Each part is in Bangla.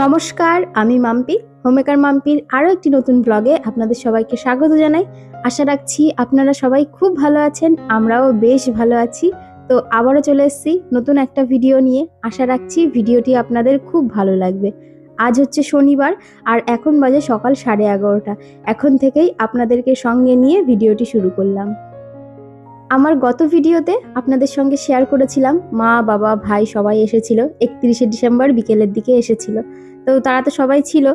নমস্কার, আমি মাম্পি। হোমমেকার মাম্পির আরও একটি নতুন ব্লগে আপনাদের সবাইকে স্বাগত জানাই। আশা রাখছি আপনারা সবাই খুব ভালো আছেন, আমরাও বেশ ভালো আছি। তো আবারও চলে এসেছি নতুন একটা ভিডিও নিয়ে। আশা রাখছি ভিডিওটি আপনাদের খুব ভালো লাগবে। আজ হচ্ছে শনিবার আর এখন বাজে সকাল 11:30। এখন থেকেই আপনাদেরকে সঙ্গে নিয়ে ভিডিওটি শুরু করলাম। আমার গত ভিডিওতে আপনাদের সঙ্গে শেয়ার করেছিলাম মা, বাবা, ভাই সবাই এসেছিল। 31শে ডিসেম্বর বিকেলের দিকে এসেছিল। তো তারা তো সবাই ছিল।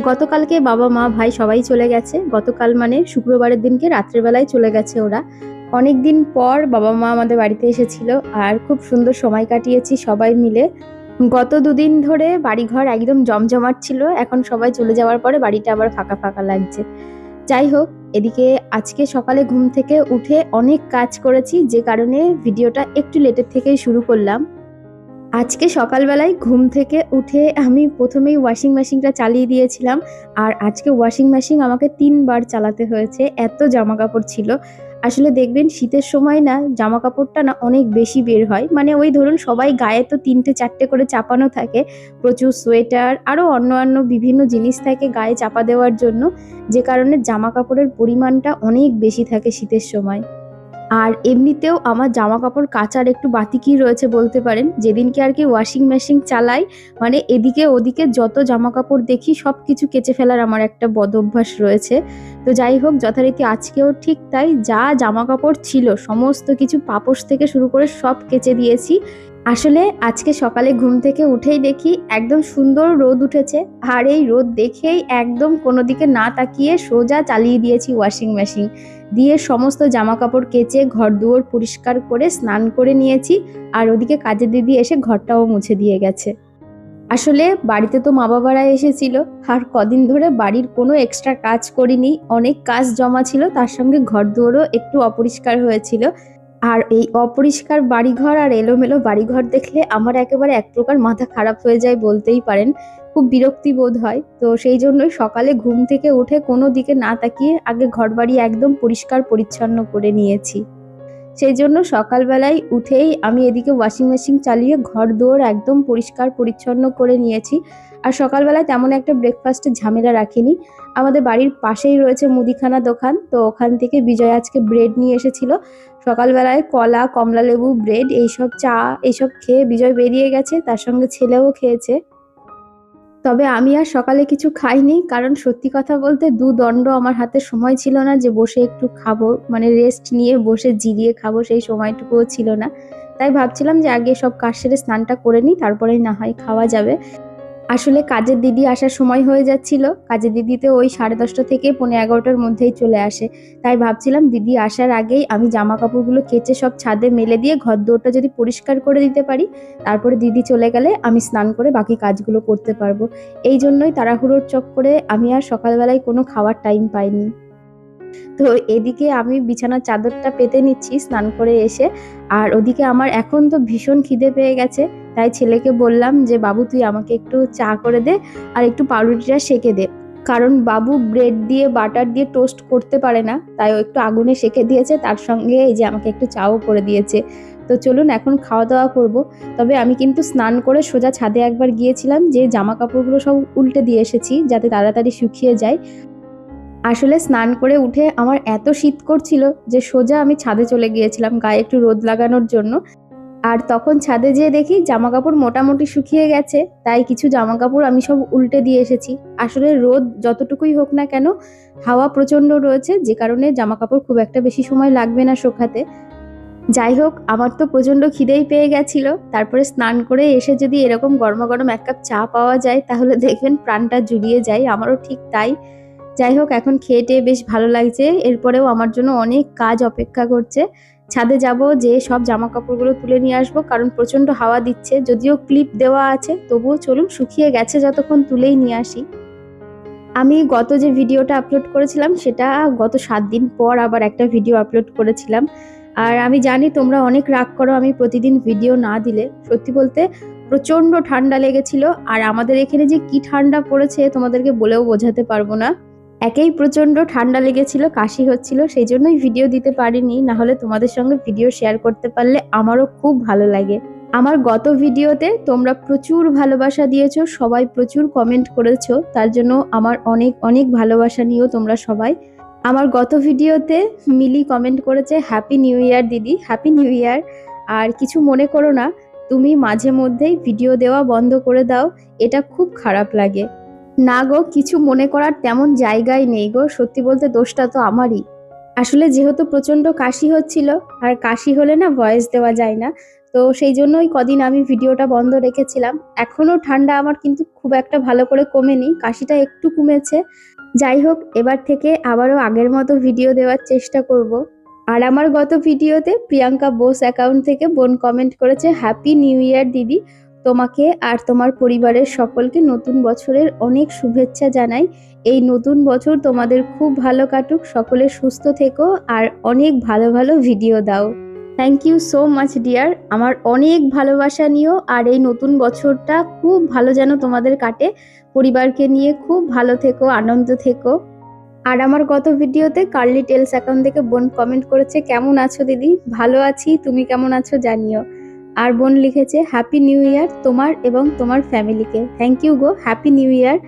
গতকালকে বাবা, মা, ভাই সবাই চলে গেছে। গতকাল মানে শুক্রবারের দিনকে রাত্রেবেলায় চলে গেছে ওরা। অনেক দিন পর বাবা মা আমাদের বাড়িতে এসেছিল আর খুব সুন্দর সময় কাটিয়েছি সবাই মিলে। গত দুদিন ধরে বাড়িঘর একদম জমজমাট ছিল। এখন সবাই চলে যাওয়ার পরে বাড়িটা আবার ফাঁকা ফাঁকা লাগছে। যাই হোক, এদিকে আজকে সকালে ঘুম থেকে উঠে অনেক কাজ করেছি, যে কারণে ভিডিওটা একটু লেটের থেকেই শুরু করলাম। আজকে সকালবেলায় ঘুম থেকে উঠে আমি প্রথমেই ওয়াশিং মেশিনটা চালিয়ে দিয়েছিলাম। আর আজকে ওয়াশিং মেশিন আমাকে 3বার চালাতে হয়েছে, এত জামা কাপড় ছিল। আসলে দেখবেন শীতের সময় না জামা কাপড়টা না অনেক বেশি বের হয়, মানে ওই ধরুন সবাই গায়ে তো 3টে-4টে করে চাপানো থাকে, প্রচুর সোয়েটার আরও অন্য বিভিন্ন জিনিস থাকে গায়ে চাপা দেওয়ার জন্য, যে কারণে জামা কাপড়ের পরিমাণটা অনেক বেশি থাকে শীতের সময়। আর এমনিতেও আমার জামা কাপড় কাচার একটু বাতিকই রয়েছে বলতে পারেন। যেদিনকে আর কি ওয়াশিং মেশিন চালাই, মানে এদিকে ওদিকে যত জামা কাপড় দেখি সব কিছু কেচে ফেলার আমার একটা বদ অভ্যাস রয়েছে। তো যাই হোক, যথারীতি আজকেও ঠিক তাই, যা জামা কাপড় ছিল সমস্ত কিছু পাপোশ থেকে শুরু করে সব কেচে দিয়েছি। আসলে আজকে সকালে ঘুম থেকে উঠেই দেখি একদম সুন্দর রোদ উঠেছে, আর এই রোদ দেখেই একদম কোনো দিকে না তাকিয়ে সোজা চালিয়ে দিয়েছি ওয়াশিং মেশিন দিয়ে। সমস্ত জামা কাপড় কেচে ঘর দুয়ার পরিষ্কার করে স্নান করে নিয়েছি। আর ওদিকে কাজের দিদি এসে ঘরটাও মুছে দিয়ে গেছে। আসলে বাড়িতে তো মা বাবারা এসেছিল, আর কদিন ধরে বাড়ির কোনো এক্সট্রা কাজ করিনি। অনেক কাজ জমা ছিল, তার সঙ্গে ঘর দুয়ারও একটু অপরিষ্কার হয়েছিল। আর এই অপরিষ্কার বাড়িঘর আর এলোমেলো বাড়িঘর দেখলে আমার একেবারে এক প্রকার মাথা খারাপ হয়ে যায় বলতেই পারেন। খুব বিরক্তি বোধ হয়। তো সেই জন্যই সকালে ঘুম থেকে উঠে কোনো দিকে না তাকিয়ে আগে ঘরবাড়ি একদম পরিষ্কার পরিচ্ছন্ন করে নিয়েছি। সেই জন্য সকালবেলায় উঠেই আমি এদিকে ওয়াশিং মেশিন চালিয়ে ঘর দুয়ার একদম পরিষ্কার পরিচ্ছন্ন করে নিয়েছি। আর সকালবেলায় তেমন একটা ব্রেকফাস্টের ঝামেলা রাখিনি। আমাদের বাড়ির পাশেই রয়েছে মুদিখানা দোকান, তো ওখান থেকে বিজয় আজকে ব্রেড নিয়ে এসেছিল। সকালবেলায় কলা, কমলালেবু, ব্রেড এইসব, চা এইসব খেয়ে বিজয় বেরিয়ে গেছে, তার সঙ্গে ছেলেও খেয়েছে। তবে আমি আর সকালে কিছু খাইনি, কারণ সত্যি কথা বলতে দুদণ্ড আমার হাতে সময় ছিল না যে বসে একটু খাবো, মানে রেস্ট নিয়ে বসে জিরিয়ে খাবো, সেই সময়টুকুও ছিল না। তাই ভাবছিলাম যে আগে সব কাজ সেরে স্নানটা করে নিই, তারপরেই না হয় খাওয়া যাবে। আসলে কাজের দিদি আসার সময় হয়ে যাচ্ছিল। কাজের দিদি তো ওই 10:30 থেকে 11:45-র মধ্যেই চলে আসে। তাই ভাবছিলাম দিদি আসার আগেই আমি জামা কাপড়গুলো কেচে সব ছাদে মেলে দিয়ে ঘর দুয়ারটা যদি পরিষ্কার করে দিতে পারি, তারপরে দিদি চলে গেলে আমি স্নান করে বাকি কাজগুলো করতে পারবো। এই জন্যই তাড়াহুড়োর চক্করে আমি আর সকালবেলায় কোনো খাওয়ার টাইম পাইনি। তো এদিকে আমি বিছানার চাদরটা পেতে নিচ্ছি স্নান করে এসে। আর ওদিকে আমার এখন তো ভীষণ খিদে পেয়ে গেছে। তাই ছেলেকে বললাম যে, বাবু তুই আমাকে একটু চা করে দে আর একটু পাউরুটিটা সেঁকে দে। কারণ বাবু ব্রেড দিয়ে বাটার দিয়ে টোস্ট করতে পারে না, তাই ও একটু আগুনে সেঁকে দিয়েছে, তার সঙ্গে এই যে আমাকে একটু চাও করে দিয়েছে। তো চলুন এখন খাওয়া দাওয়া করব। তবে আমি কিন্তু স্নান করে সোজা ছাদে একবার গিয়েছিলাম, যে জামা কাপড়গুলো সব উল্টে দিয়ে এসেছি যাতে তাড়াতাড়ি শুকিয়ে যায়। আসলে স্নান করে উঠে আমার এত শীত করছিল যে সোজা আমি ছাদে চলে গিয়েছিলাম গায়ে একটু রোদ লাগানোর জন্য। আর তখন ছাদে যেয়ে দেখি জামা কাপড় মোটামুটি শুকিয়ে গেছে, তাই কিছু জামা কাপড় আমি সব উল্টে দিয়ে এসেছি। আসলে রোদ যতটুকুই হোক না কেন, হাওয়া প্রচণ্ড রয়েছে, যে কারণে জামা কাপড় খুব একটা বেশি সময় লাগবে না শোকাতে। যাই হোক, আমার তো প্রচণ্ড খিদেই পেয়ে গেছিল। তারপরে স্নান করে এসে যদি এরকম গরমা গরম 1 কাপ চা পাওয়া যায়, তাহলে দেখবেন প্রাণটা জুড়িয়ে যায়। আমারও ঠিক তাই। যাই হোক, এখন খেয়ে টেয়ে বেশ ভালো লাগছে। এরপরেও আমার জন্য অনেক কাজ অপেক্ষা করছে। ছাদে যাব, যেয়ে সব জামা কাপড়গুলো তুলে নিয়ে আসবো, কারণ প্রচণ্ড হাওয়া দিচ্ছে। যদিও ক্লিপ দেওয়া আছে, তবুও চলুন শুকিয়ে গেছে যতক্ষণ তুলেই নিয়ে আসি। আমি গত যে ভিডিওটা আপলোড করেছিলাম, সেটা গত 7 দিন পর আবার একটা ভিডিও আপলোড করেছিলাম। আর আমি জানি তোমরা অনেক রাগ করো আমি প্রতিদিন ভিডিও না দিলে। সত্যি বলতে প্রচণ্ড ঠান্ডা লেগেছিল, আর আমাদের এখানে যে কি ঠান্ডা পড়েছে তোমাদেরকে বলেও বোঝাতে পারবো না। একেই প্রচণ্ড ঠান্ডা লেগেছিল, কাশি হচ্ছিল, সেই জন্যই ভিডিও দিতে পারিনি। না হলে তোমাদের সঙ্গে ভিডিও শেয়ার করতে পারলে আমারও খুব ভালো লাগে। আমার গত ভিডিওতে তোমরা প্রচুর ভালোবাসা দিয়েছো, সবাই প্রচুর কমেন্ট করেছো, তার জন্য আমার অনেক অনেক ভালোবাসা নিও তোমরা সবাই। আমার গত ভিডিওতে মিলি কমেন্ট করেছে হ্যাপি নিউ ইয়ার দিদি, হ্যাপি নিউ ইয়ার। আর কিছু মনে করো না, তুমি মাঝে মধ্যেই ভিডিও দেওয়া বন্ধ করে দাও, এটা খুব খারাপ লাগে। না গো, কিছু মনে করার তেমন জায়গাই নেই গো, সত্যি বলতে দোষটা তো আমারই। আসলে যেহেতু প্রচন্ড কাশি হচ্ছিল, আর কাশি হলে না ভয়েস দেওয়া যায় না, তো সেই জন্যই কদিন আমি ভিডিওটা বন্ধ রেখেছিলাম। এখনো ঠান্ডা আমার কিন্তু খুব একটা ভালো করে কমেনি, কাশিটা একটু কমেছে। যাই হোক, এবার থেকে আবারও আগের মতো ভিডিও দেওয়ার চেষ্টা করব। আর আমার গত ভিডিওতে প্রিয়াঙ্কা বোস অ্যাকাউন্ট থেকে বোন কমেন্ট করেছে হ্যাপি নিউ ইয়ার দিদি, তোমাকে আর তোমার পরিবারের সকলকে নতুন বছরের অনেক শুভেচ্ছা জানাই। এই নতুন বছর তোমাদের খুব ভালো কাটুক, সকলে সুস্থ থেকো আর অনেক ভালো ভালো ভিডিও দাও। Thank you so much dear, আমার অনেক ভালোবাসা নিও, আর এই নতুন বছরটা খুব ভালো যেন তোমাদের কাটে, পরিবারকে নিয়ে খুব ভালো থেকো, আনন্দ থেকো। আর আমার গত ভিডিওতে কার্লি টেলস অ্যাকাউন্ট থেকে বোন কমেন্ট করেছে কেমন আছো দিদি, ভালো আছি, তুমি কেমন আছো জানিও। আর বোন লিখেছে হ্যাপি নিউ ইয়ার তোমার এবং তোমার ফ্যামিলিকে। থ্যাংক ইউ গো, হ্যাপি নিউ ইয়ার।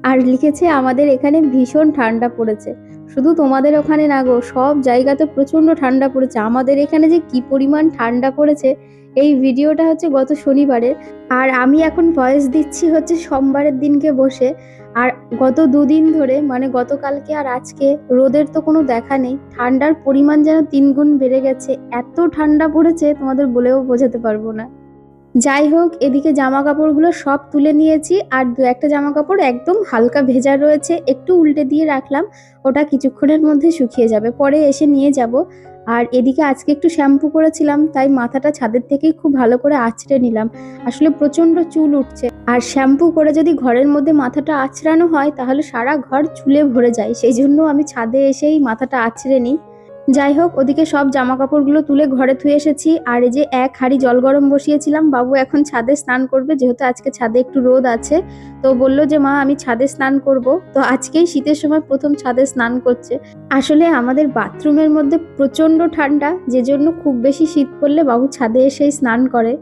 আর লিখেছে আমাদের এখানে ভীষণ ঠান্ডা পড়েছে। শুধু তোমাদের ওখানে না গো, সব জায়গাতে প্রচন্ড ঠান্ডা পড়েছে। আমাদের এখানে যে কি পরিমাণ ঠান্ডা পড়েছে, এই ভিডিওটা হচ্ছে গত শনিবারের, আর আমি এখন ভয়েস দিচ্ছি হচ্ছে সোমবারের দিনকে বসে। আর গত দুদিন ধরে মানে গতকালকে আর আজকে রোদের তো কোনো দেখা নেই, ঠান্ডার পরিমাণ যেন 3 গুণ বেড়ে গেছে, এত ঠান্ডা পড়েছে তোমাদের বলেও বোঝাতে পারবো না। যাই হোক, এদিকে জামা কাপড়গুলো সব তুলে নিয়েছি, আর দু একটা জামা কাপড় একদম হালকা ভেজা রয়েছে, একটু উল্টে দিয়ে রাখলাম, ওটা কিছুক্ষণের মধ্যে শুকিয়ে যাবে, পরে এসে নিয়ে যাব। আর এদিকে আজকে একটু শ্যাম্পু করেছিলাম, তাই মাথাটা ছাদের থেকেই খুব ভালো করে আঁচড়ে নিলাম। আসলে প্রচন্ড চুল উঠছে, আর শ্যাম্পু করে যদি ঘরের মধ্যে মাথাটা আঁচড়ানো হয় তাহলে সারা ঘর চুলে ভরে যায়, সেই জন্য আমি ছাদে এসেই মাথাটা আঁচড়ে নিই। যাই হোক, ওদিকে সব জামা কাপড়গুলো তুলে ঘরে থুয়ে এসেছি, আর এই যে 1 হাঁড়ি জল গরম বসিয়েছিলাম। বাবু এখন ছাদে স্নান করবে, যেহেতু আজকে ছাদে একটু রোদ আছে, তো বললো যে মা আমি ছাদে স্নান করব। তো আজকেই শীতের সময় প্রথম ছাদে স্নান করছে। আসলে আমাদের বাথরুমের মধ্যে প্রচন্ড ঠান্ডা, যে জন্য খুব বেশি শীত পড়লে বাবু ছাদে এসেই স্নান করে।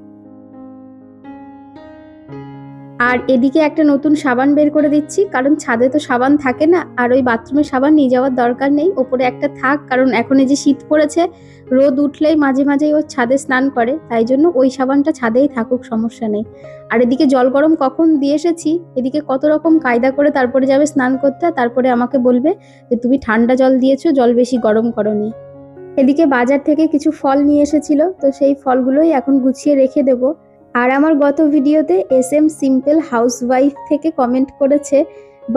আর এদিকে একটা নতুন সাবান বের করে দিচ্ছি, কারণ ছাদে তো সাবান থাকে না, আর ওই বাথরুমে সাবান নিয়ে যাওয়ার দরকার নেই, ওপরে একটা থাক, কারণ এখন এই যে শীত পড়েছে, রোদ উঠলেই মাঝে মাঝেই ও ছাদে স্নান করে, তাই জন্য ওই সাবানটা ছাদেই থাকুক, সমস্যা নেই। আর এদিকে জল গরম কখন দিয়ে এসেছি, এদিকে কত রকম কায়দা করে তারপরে যাবে স্নান করতে, তারপরে আমাকে বলবে যে তুমি ঠান্ডা জল দিয়েছো, জল বেশি গরম করনি। এদিকে বাজার থেকে কিছু ফল নিয়ে এসেছিল, তো সেই ফলগুলোই এখন গুছিয়ে রেখে দেবো। আর আমার গত ভিডিওতে SM সিম্পল হাউসওয়াইফ থেকে কমেন্ট করেছে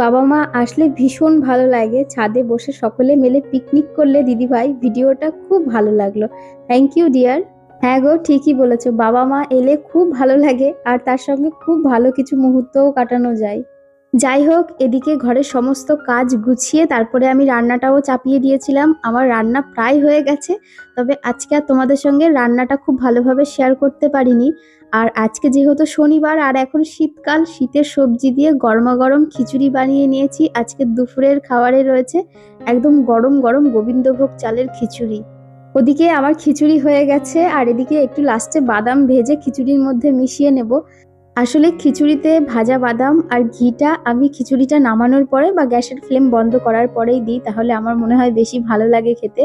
বাবা মা আসলে ভীষণ ভালো লাগে, ছাদে বসে সকলে মিলে পিকনিক করলে দিদিভাই, ভিডিওটা খুব ভালো লাগলো। Thank you dear. হ্যাঁ গো, ঠিকই বলেছো, বাবা মা এলে খুব ভালো লাগে, আর তার সঙ্গে খুব ভালো কিছু মুহূর্তও কাটানো যায়। যাই হোক, এদিকে ঘরের সমস্ত কাজ গুছিয়ে তারপরে আমি রান্নাটাও চাপিয়ে দিয়েছিলাম। আমার রান্না প্রায় হয়ে গেছে, তবে আজকে আর তোমাদের সঙ্গে রান্নাটা খুব ভালোভাবে শেয়ার করতে পারিনি। আর আজকে যেহেতু শনিবার আর এখন শীতকাল, শীতের সবজি দিয়ে গরমা গরম খিচুড়ি বানিয়ে নিয়েছি। আজকে দুপুরের খাবারে রয়েছে একদম গরম গরম গোবিন্দভোগ চালের খিচুড়ি। ওদিকে আমার খিচুড়ি হয়ে গেছে, আর এদিকে একটু লাস্টে বাদাম ভেজে খিচুড়ির মধ্যে মিশিয়ে নেব। আসলে খিচুড়িতে ভাজা বাদাম আর ঘিটা আমি খিচুড়িটা নামানোর পরে বা গ্যাসের ফ্লেম বন্ধ করার পরেই দিই, তাহলে আমার মনে হয় বেশি ভালো লাগে খেতে।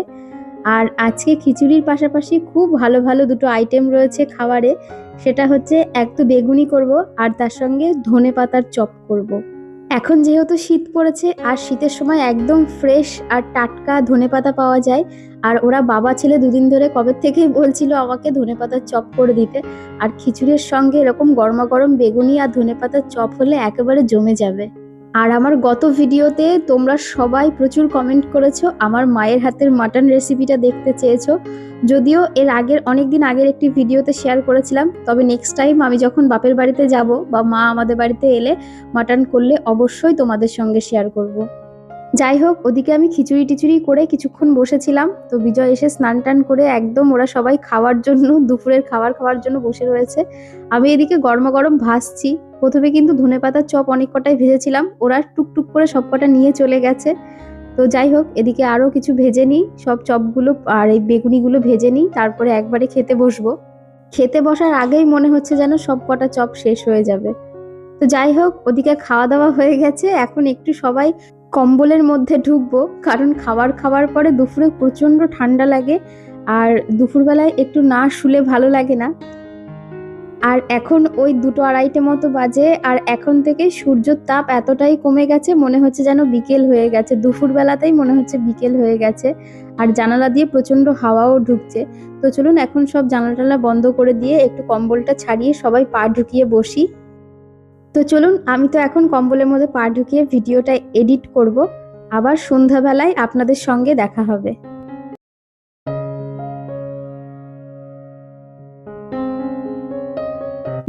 আর আজকে খিচুড়ির পাশাপাশি খুব ভালো ভালো দুটো আইটেম রয়েছে খাবারে, সেটা হচ্ছে এক তো বেগুনি করব, আর তার সঙ্গে ধনেপাতার চপ করব। এখন যেহেতু শীত পড়েছে, আর শীতের সময় একদম ফ্রেশ আর টাটকা ধনেপাতা পাওয়া যায়, আর ওরা বাবা ছেলে দুদিন ধরে কবে থেকেই বলছিল আমাকে ধনেপাতার চপ করে দিতে, আর খিচুড়ির সঙ্গে এরকম গরমা গরম বেগুনি আর ধনেপাতার চপ হলে একেবারে জমে যাবে। আর আমার গত ভিডিওতে তোমরা সবাই প্রচুর কমেন্ট করেছো, আমার মায়ের হাতের মাটন রেসিপিটা দেখতে চেয়েছো। যদিও এর আগের অনেকদিন আগের একটি ভিডিওতে শেয়ার করেছিলাম, তবে নেক্সট টাইম আমি যখন বাপের বাড়িতে যাব বা মা আমাদের বাড়িতে এলে মাটন করলে অবশ্যই তোমাদের সঙ্গে শেয়ার করব। যাই হোক, ওদিকে আমি খিচুড়ি টিচুড়ি করে কিছুক্ষণ বসেছিলাম, তো বিজয় এসে স্নান টান করে একদম ওরা সবাই খাওয়ার জন্য দুপুরের খাওয়ার জন্য বসে রয়েছে। আমি এদিকে গরমা গরম ভাজছি। প্রথমে কিন্তু ধনেপাতার চপ অনেক কটাই ভেজেছিলাম, ওরা টুকটুক করে সব কটা নিয়ে চলে গেছে। তো যাই হোক, এদিকে আরও কিছু ভেজে নিই, সব চপগুলো আর এই বেগুনিগুলো ভেজে নিই, তারপরে একবারে খেতে বসবো। খেতে বসার আগেই মনে হচ্ছে যেন সব কটা চপ শেষ হয়ে যাবে। তো যাই হোক, ওদিকে খাওয়া দাওয়া হয়ে গেছে, এখন একটু সবাই কম্বলের মধ্যে ঢুকবো, কারণ খাওয়ার পরে দুপুরে প্রচণ্ড ঠান্ডা লাগে, আর দুপুরবেলায় একটু না শুলে ভালো লাগে না। আর এখন ওই 2-2:30 মতো বাজে, আর এখন থেকে সূর্যের তাপ এতটাই কমে গেছে, মনে হচ্ছে যেন বিকেল হয়ে গেছে, দুপুরবেলাতেই মনে হচ্ছে বিকেল হয়ে গেছে। আর জানালা দিয়ে প্রচণ্ড হাওয়াও ঢুকছে। তো চলুন এখন সব জানালা টালা বন্ধ করে দিয়ে একটু কম্বলটা ছাড়িয়ে সবাই পা ঢুকিয়ে বসি। তো চলুন, আমি তো এখন কম্বলের মধ্যে পা ঢুকিয়ে ভিডিওটা এডিট করব। আবার সন্ধ্যাবেলায় আপনাদের সঙ্গে দেখা হবে।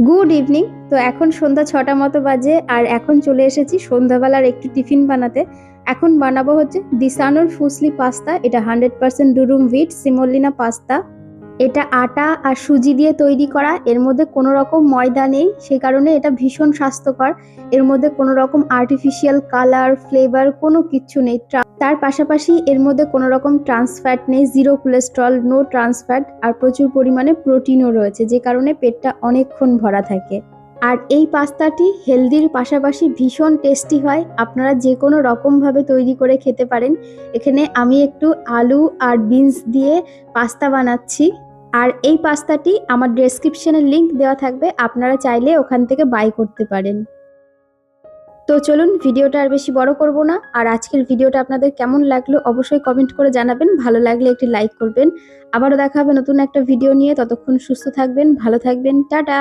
Good evening. তো এখন সন্ধ্যা 6টা মতো বাজে, আর এখন চলে এসেছি সন্ধ্যাবেলার একটু টিফিন বানাতে। এখন বানাবো হচ্ছে দিসানোর ফুসলি পাস্তা। এটা 100% ডুরুম হুইট সিমোলিনা পাস্তা। এটা আটা আর সুজি দিয়ে তৈরি করা, এর মধ্যে কোনো রকম ময়দা নেই, সেই কারণে এটা ভীষণ স্বাস্থ্যকর। এর মধ্যে কোনো রকম আর্টিফিশিয়াল কালার ফ্লেভার কোনো কিচ্ছু নেই। তার পাশাপাশি এর মধ্যে কোনো রকম ট্রান্স ফ্যাট নেই, zero cholesterol, no trans fat, আর প্রচুর পরিমাণে প্রোটিনও রয়েছে, যে কারণে পেটটা অনেকক্ষণ ভরা থাকে। আর এই পাস্তাটি হেলদির পাশাপাশি ভীষণ টেস্টি হয়, আপনারা যে কোনো রকমভাবে তৈরি করে খেতে পারেন। এখানে আমি একটু আলু আর বিনস দিয়ে পাস্তা বানাচ্ছি। আর এই পাস্তাটি আমার ডেসক্রিপশনে লিংক দেওয়া থাকবে, আপনারা চাইলে ওখান থেকে বাই করতে পারেন। তো চলুন, ভিডিওটা আর বেশি বড় করব না। আর আজকের ভিডিওটা আপনাদের কেমন লাগলো অবশ্যই কমেন্ট করে জানাবেন, ভালো লাগলে একটি লাইক করবেন। আবারও দেখা হবে নতুন একটা ভিডিও নিয়ে, ততক্ষণ সুস্থ থাকবেন, ভালো থাকবেন, টাটা।